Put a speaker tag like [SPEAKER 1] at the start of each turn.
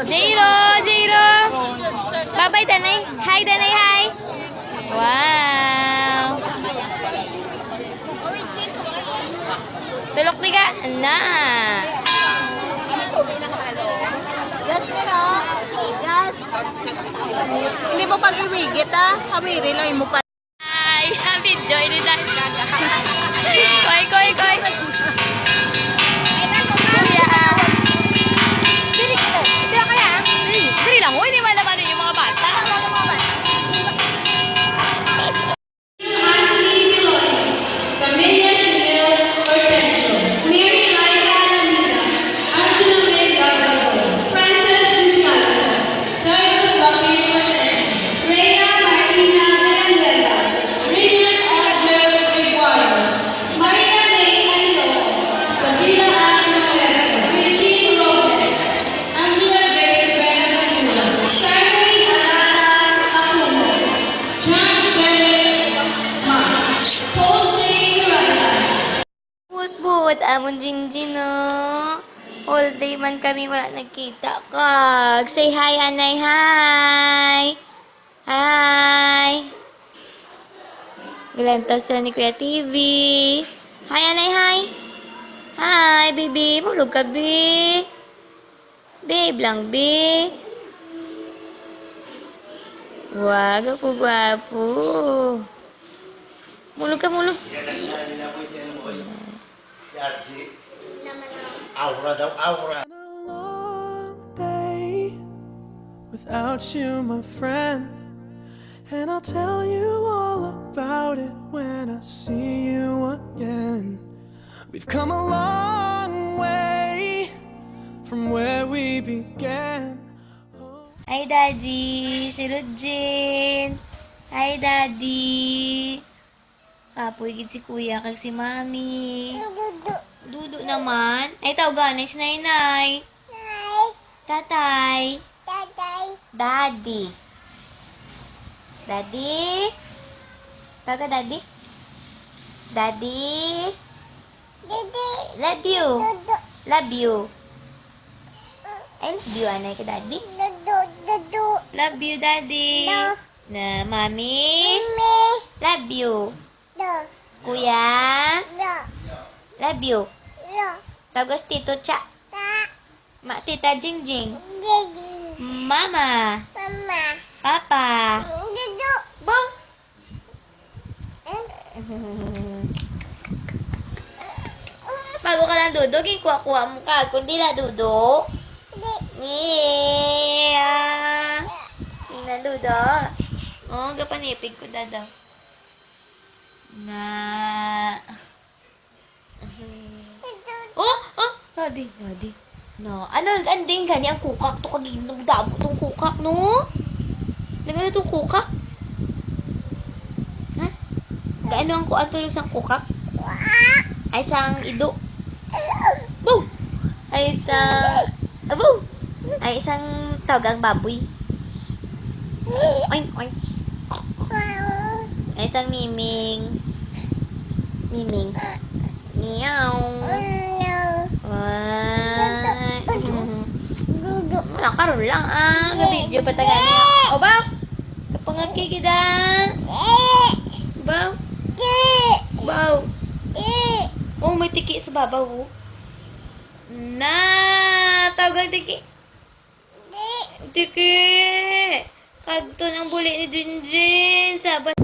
[SPEAKER 1] Jairo! Jairo! Bye-bye, Danay. Hi, Danay. Hi. Wow. Tulok biga. Na.
[SPEAKER 2] Yes, pero. Yes. Hindi mo pag-iwigit, Kamiri lang mo pa.
[SPEAKER 1] Hi. Video. Ini dahil. Koy, koy, koy. Kuya. Diri kaya. Diri lang. Uy, may malaman yung mga bata. Buot amon Jinjin, no? All day man kami wala nagkita kag. Say hi, Anay, hi! Hi! Galantas na ni Kuya TV. Hi, Anay, hi! Hi, baby! Mulog ka, be! Babe lang, be! Wag ako gwapo. Mulog ka, mulog.
[SPEAKER 3] Aura daw, aura.
[SPEAKER 4] A long day without you, my friend, and I'll tell you all about it when I see you again. We've come a long way from where we began.
[SPEAKER 1] Hi, Daddy! Si Rujin! Hi, Daddy! Kapoy gid si Kuya kag si Mami. Dudu naman. Ay, tawagan si Nainay. Tatay. Daddy. Daddy. Tawagan Daddy. Daddy. Love you. Love you. I love you, Anay, ka Daddy. Love you, Daddy. Na, Mami. Love you. Kuya. Love you. Tapos Tito Cha. Tita Jingjing. Mama. Papa. Bong. Bago ka lang dudog, kuha-kuha mo ka. Kundi la dudog. Yeah. Na dudog. Oh, gapanipig ko dadaw. Na. Oh, Daddy. No, ano, anding gani ang kukak to kaginog damo tong kukak, no? Nagano tong kukak? Ha? Gaano ang kuan tulog sang kukak? Ay sang ido. Boom! Ay sang abo. Ay isang tawagang baboy. Oink, oink. Ay isang miming. Meow. Nakaroon lang Gabidyo pa taga niya. O ba? Kapangagi kita. Baw. Baw. Oh, may tiki sa babaw. Na, tawagan tiki. Tiki. Kagto ng buli ni Jinjin. Sabat.